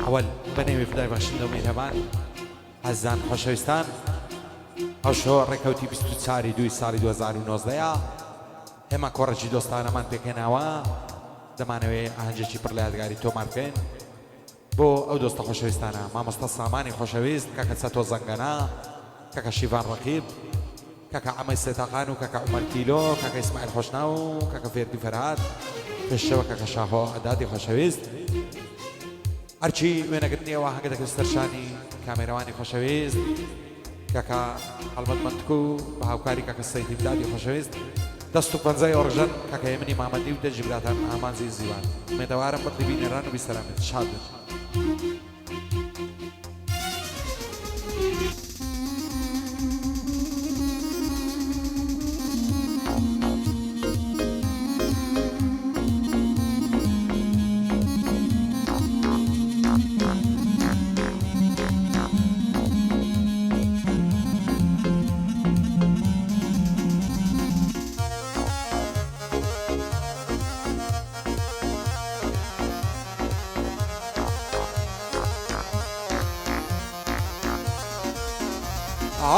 ئەوەل بەنێوی خدای بەخشندە و میهرەبان ئەزان خۆشەویستان ئەو شۆ ڕێکەوتی 24 دوی ساڵی 2019 ئێمە کۆڕەکی دۆستانەمان پێکەناوە دەمانەوێت ئاهەنگێکی پڕ لە یادگاری تۆمار بکەین بۆ ئەو دۆستە خۆشەویستانە مامۆستا سامانی خۆشەویست کاکە چەتۆ زەنگەنە کاکە شیڤان ڕەقیب کاکە عەمەی سێتاقان و کاکە عومەر کیلۆ کاکە ئیسماعیل خۆشناو و کاکە فێردی فەرهاد پێشەوە کاکە شاهۆ ئەدادی خۆشەویست هەرچی وێنەگرنیەوە هەنگە دەکرد سەرشانی کامێرەوانی خۆشەویست کاکە هەڵمەت منتکو بە هاوکاری کاکە سەیدی بدادی خۆشەویست دەست و پەنجەی ئۆڕژەن کاکە ئێمنی مامەدی و دەجیبراتان ئامانزی زیوان مێدەوارم بەردی بینێران و بیسەلامێت شاد بن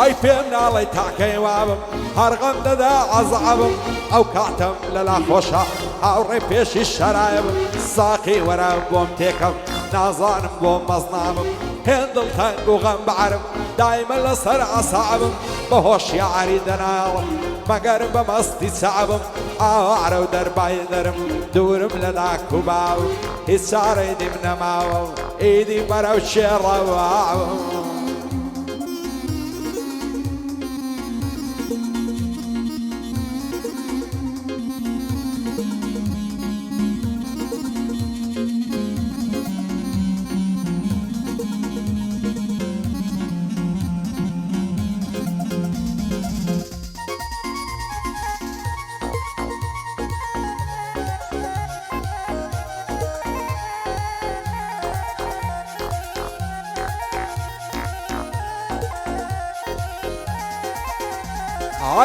ئای پێم ناڵی تاکەی وابم هەرغەم دەدا عەزابم ئەو کاتەم لەلا خۆشە هاوڕێ پێشی شەرایبم ساقی وەرە بۆم تێکەم نازانم بۆ مەزنامم هێندڵ تەنگ و غەمبارم دایمە لەسەر عەسابم بە هۆشیاری دەناڵم مەگەر بە مەستی چابم ئاوارە و دەربای دەرم دوورم لە داک و باوم هیچ چارەی دیم نەماوە و ئیدی بەرەو شێڕەواوم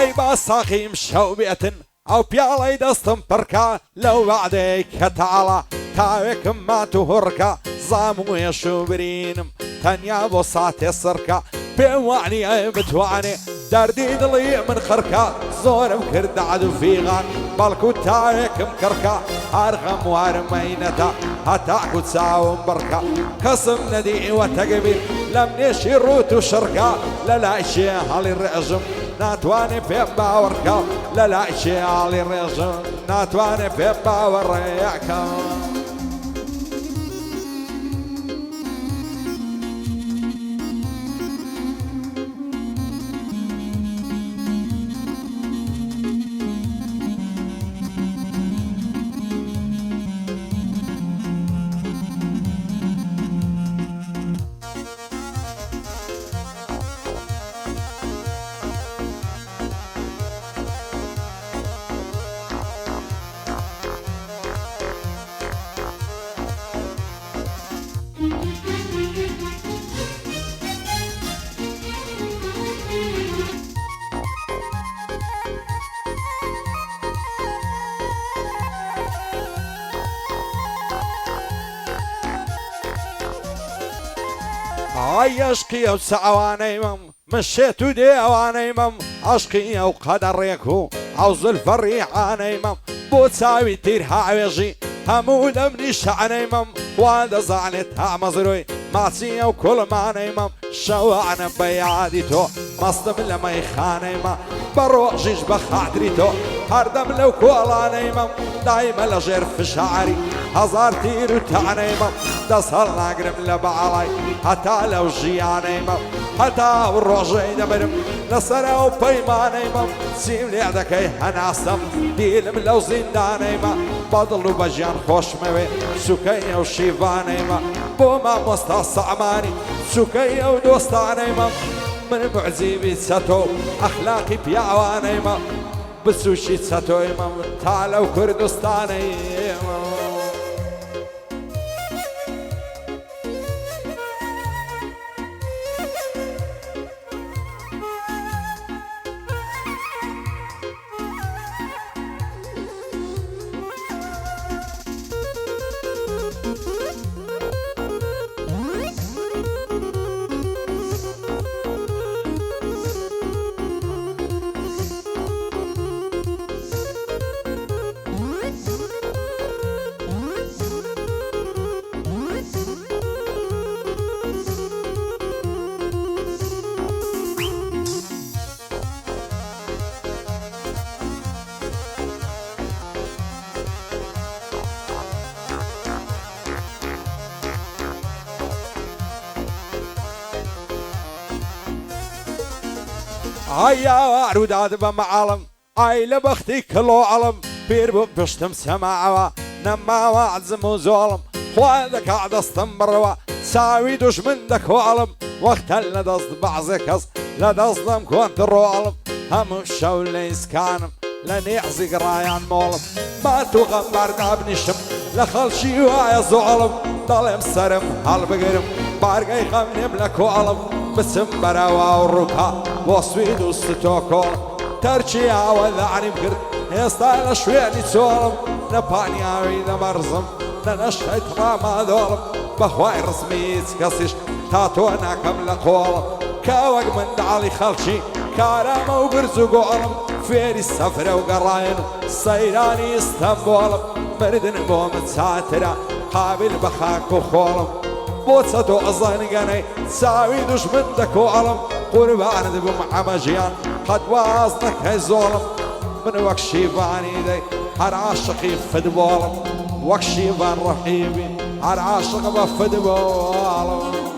ئای با ساقیم شەو بێتن ئەو پیاڵەی دەستم پڕکە لەو وەعدەی کە تاڵە تاوێکم مات و هوڕکە زاموێش و برینم تەنیا بۆ ساتێ سڕکە پێم وانیە بتوانێ دەردی دڵی من خڕکە زۆرم کرد دەعد و فیغان بەڵکو تاوێکم کڕکە هەر غەموارمەینەتە هەتاکو چاوم بڕکە کەسم نەدیوە تەگەبیر لەم نێشی ڕوت و شڕکە لە لای شێ هەڵی ڕێژم ناتوانێ پێم باوەڕکە لە لای شێعاڵی ڕێژم ناتوانێ پێم باوەڕێیەکە ئای عەشقی ئەو چاوانەی مەم مشێت و دێوانەی مەم عەشقی ئەو قەدەڕێک و ئەو زولفە ڕیحانەی مەم بۆ چاوی تیر هاوێژی هەموو لەم نیشانەی مەم وا دەزانێت تا مەزرۆی ماچی ئەو کوڵمانەی مەم شەوانە بە یادی تۆ مەستم لە مەیخانەی مە بە ڕۆژیش بە خاتری تۆ هەردەم لەو کۆڵانەی مەم دایمە لە ژێر فشاری هەزار تیر و تانەی مەم دەست هەڵ ناگرم لە بەعاڵای هەتا لەو ژیانەی مەم هەتا و ڕۆژەی دەبرم لەسەر ئەو پەیمانەی مەم چیم لێ دەکەی هەناسەم دیلم لەو زیندانەی مە بەدڵ و بەژیان خۆشمەوێ سوکەی ئەو شیڤانەی مە بۆ مامۆستا سەعمانی سوکەی ئەو دۆستانەی مەم من معجیبی چەتۆ ئەخلاقی پیاوانەی مە بسوشی چەتۆی مەم تا لەو کوردستانەی مەم هيا واروداد بمعلم اي لبختي كلو علم بير بشتم سماعوا نما وعزم وزولم خوادك عاد استمروا ساوي دوش من دك وعلم وقت لدصد بعضك لدصدم كنت الروعلم هم الشوليس كانم لن يعزق رايان مولم ما تغمر دابني شم لخلشي ويا زعلم ظلم سرم هالبقرم بارقي خمني بلك وعلم بسم براوا والركا وصويد وستوكول ترشي وذعني بقرد يستايل شويني تسولم نباني عويد مرزم ننشهد راما ذولم بخواي رسمي تكسيش تاتونا كمل قولم كاوق من دعالي خلشي كارما وبرزو قولم فيري السفرة وقراين سيراني اسطنبولم مردن بومت ساترة قابل بخاك وخولم بوتسدو أظنقني ساوي دوش من دكو علم قربان دبو معمجيان قد وازنك هاي زولم من وكشي باني دي هر عاشقي فدبولم وكشي بان رحيبي هر عاشق بفدبولم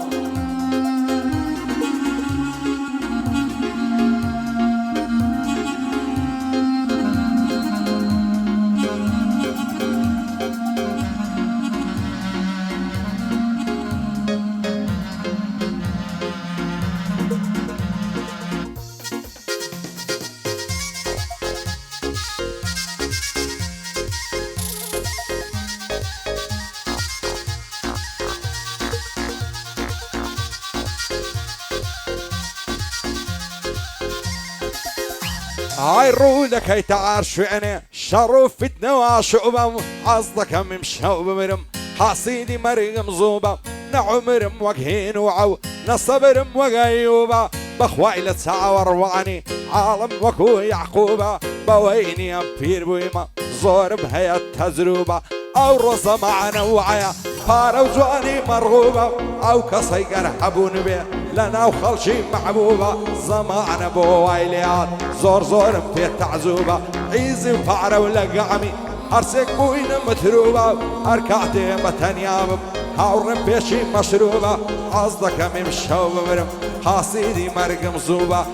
هاي رودك هاي تعرش عيني شروف فتنة وشعبة عصدك ممشوب مرم حصيدي مريم زوبة نعمرم وجهين وعو نصبرم وغيوبة بخويلة ساور وعني عالم وكو يعقوبة بويني أمبير بويمة زور بهي التجربة أو رصة معنا وعيا فارو جواني مرغوبة أو كسيقر حبون بيه لنا وخلشي محبوبة زمان بويليات زور زور في تعزوبة عيزي وفعرة ولقعمي أرسك بوين متروبة أركعتي متنيابم هاورم بيشي مشروبة عصدك ممشو بمرم حاسيدي مرقم زوبة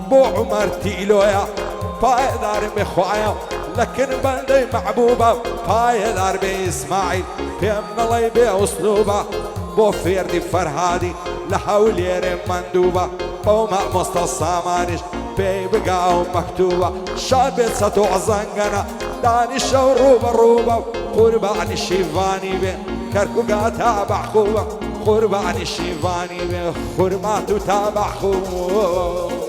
بو عمر تيلويا فايدار بخوايا لكن بندي محبوبة فايدار بإسماعيل بيمن الله بأسلوبة بو فيردي فرهادي لحولير مندوبة بو ما مستصامانش بي بقاو مكتوبة شابت ستو عزنقنا داني شو روبة قرباني شيفاني بي كركو تابع خوبة قرباني شيفاني بي خرماتو تابع خوبة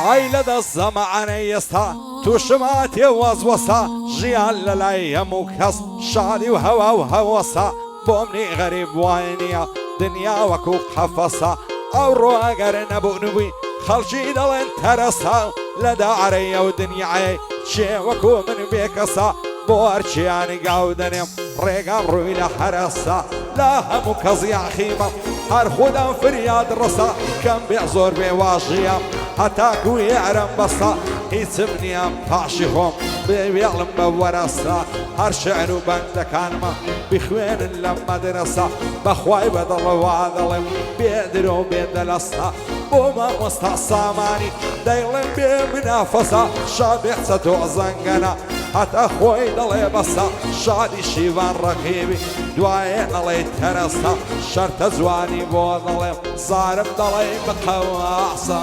عيلة الزمان يستا توشماتي وزوسا جيال للايم وكس شادي وهوا وهوسا بومني غريب وينيا دنيا وكوك حفصا او رواقر نبو نبي خلشي دلن ترسا لدا عريا ودنيا عي شي وكو من بيكسا بوارشياني قاودنيم ريقام روي لحرسا لا همو كزيع خيمة هر خودم فرياد رسا كم بيعزور بيواجيا هتاكو يعرم بصا يسمني ام فاشيهم بيعلم بورسا هر شعر وبند كان ما بخوين لما درسا بخواي بدل وعظلم بيدرو بيدلسا وما مستعصاماني دايلم بمنافسة شابح ستو زنقنا حتى خوي دلي بصا شادي شيفان رقيبي دواين دلي ترسا شرط زواني بو دلي صارم دلي بقواصا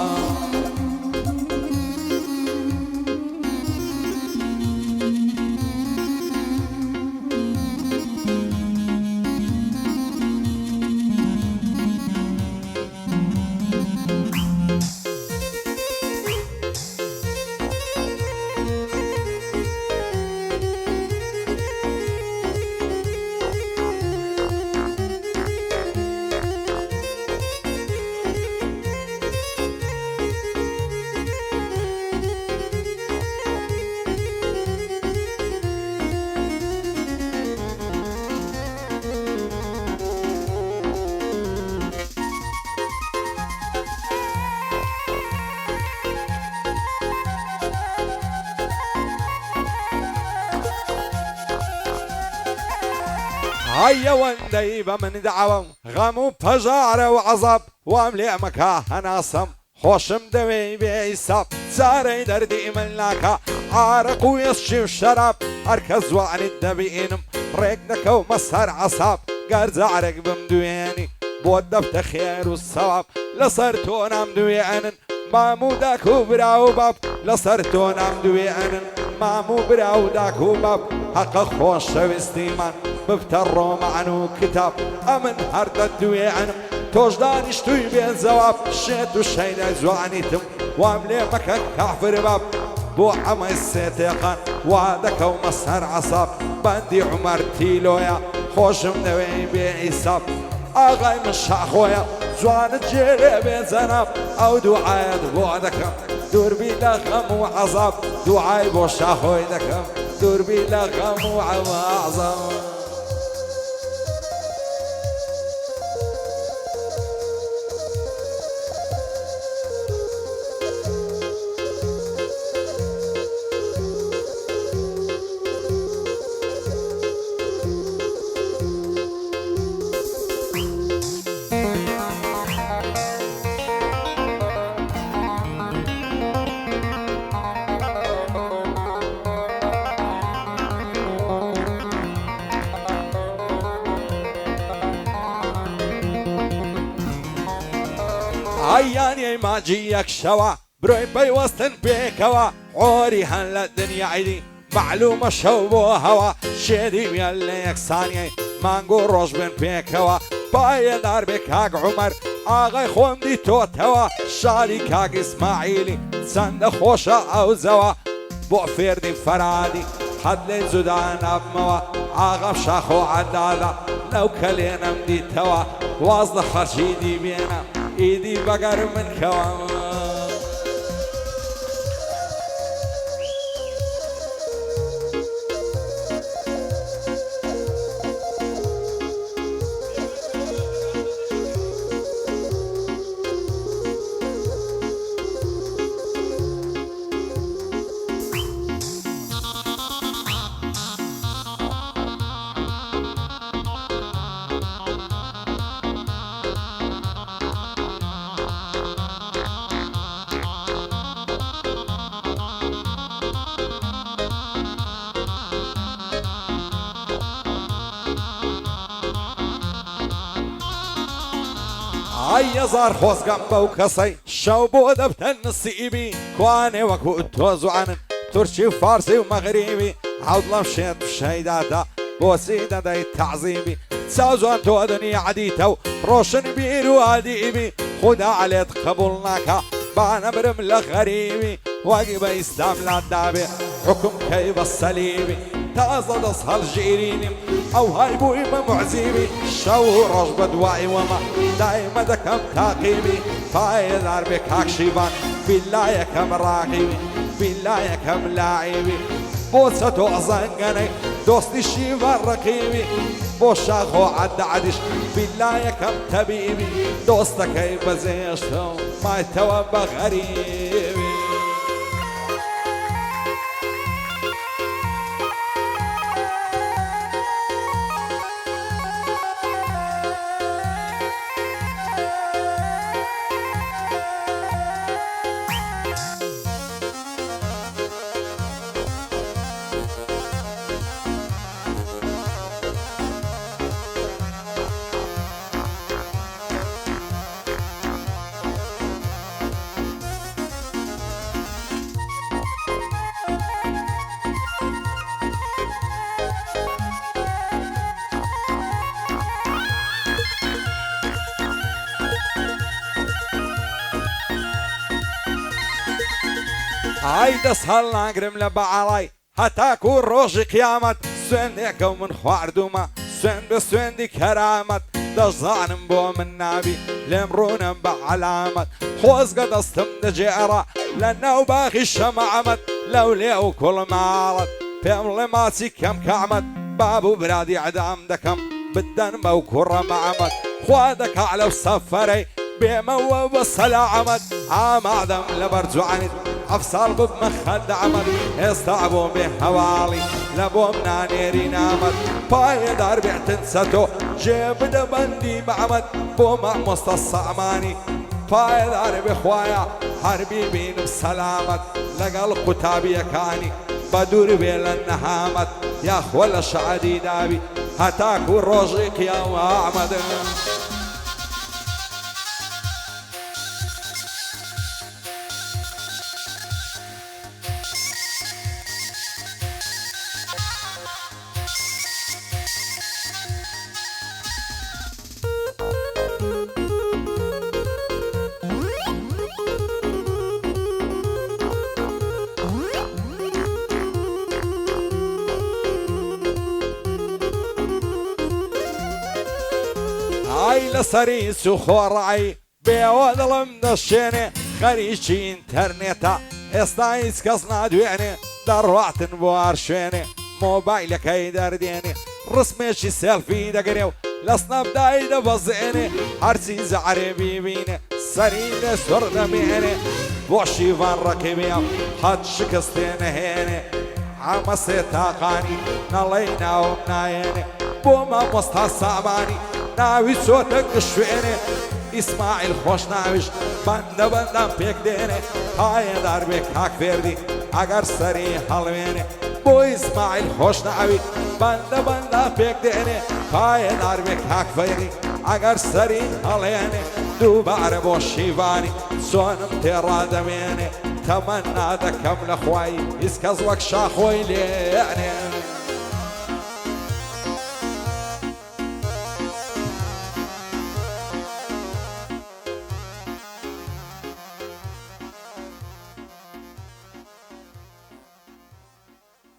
هيا وندي بمن دعوة غمو بجارة وعصب واملي مكاه ناصم خوشم دوي بيساب ساري دردي من لكا عارق ويسشي الشراب اركز وعن الدبينم ريقنك ومسهر عصاب قرز عرق بمدويني بودفت خير والصواب لصرتونا مدوينن مامو داكو براو باب لصرتونا مدوينن مامو براو داكو باب حق خوش وستيمان بفترو معنو كتاب امن هرد الدوينم توجدانش توي بين زواب شيت وشينا زوانيتم واملي مكان كافر باب بو عمي السيتيقان وادك ومسهر عصاب باندي عمر تيلويا خوش منوي بيعصاب اغاي مش اخويا زوان الجيري بين زناب او دعاية بوعدك دور بي لغم وعصاب دعاي بوش اخوي دكم دور بي لغم وعصاب عياني ما جيك شوا بروي بيوستن بيكوا عوري هلا الدنيا عيدي معلومة شوبو هوا شيدي يلي يكساني ما نقول روش بن بيكوا باي دار بكاك عمر آغاي خوم دي توت هوا شالي كاك اسماعيلي سند خوشة او زوا بو فردي فرادي حد لي زودان ابموا آغا شاخو عدادا لو كلينا مدي توا واصل خرشي دي بينا ايدي بقر من كوام هيا زار خوز قنبه وكسي شوبو دبتن نصيبي كواني وكو التوز وعنن ترشي وفارسي ومغربي عود لمشيت بشهيداتا بوسيدة داي تعظيمي تساوزو انتو دنيا عديتو روشن بيرو عديبي خدا عليت قبولناكا بانا برمل غريبي واقب اسلام للدابي حكم كيف الصليبي تازد اصهر جيريني او هاي بو امام معزيبي شو رجب دواعي وما دايما دكم تاقيبي فايد عربك هاكشيبان بالله يكم راقيبي بالله يكم لاعبي بوسطو ازنقني دوستي الشيبان رقيبي بوشاخو عد عدش بالله يكم تبيبي دوستك كيف زيشتو ما يتوبى غريبي عايدة صهلنا قرم لبعراي هتاكو روج قيامت سوينديكو من خواردوما سويندي كرامت دجزان بو من نابي لمرون بعلامت خوز قد استم دجيرا لانه باخي الشمعمت لو ليو كل مارت فيم لماسي كم كعمت بابو برادي عدام دكم بدن موكورة معمت خوادك على السفري بيمو بالصلاة عمت عام عدم لبرزو عنت أفصل بمخد عمد يستعبوا بحوالي لبو منانيري نامد باي دار بيعتنساتو جيب دبندي بعمد بو مع مستصعماني باي دار بخوايا حربي بين بسلامت لقل قتابي كاني بدور بين النهامت يا أخوال الشعدي دابي هتاكو روجيك يا وعمد هاي لسري سخورعي بيواد لمدشيني خريجي انترنتا استايس كسنا دويني دروعت بوارشيني موبايلك هيدر ديني رسميشي سيلفي دقريو لسنا بداي دبزيني هرسي زعري بيبيني سريني سرد ميني بوشي فان ركبيو حد شكستين هيني عمسي تاقاني نالينا ومنايني بوما مستصعباني ناوي صوتك شويني اسماعيل خوش ناويش بنده بندم پیک ديني هاي دربك حق فردي اگر سري حلويني بو اسماعيل خوش ناوي بنده بندم پیک ديني هاي دربك حق فردي اگر سري حلويني دوباره بو شيواني سونم تيرا دميني تمنى دكم لخواي اسكز وك شاخوي ليعني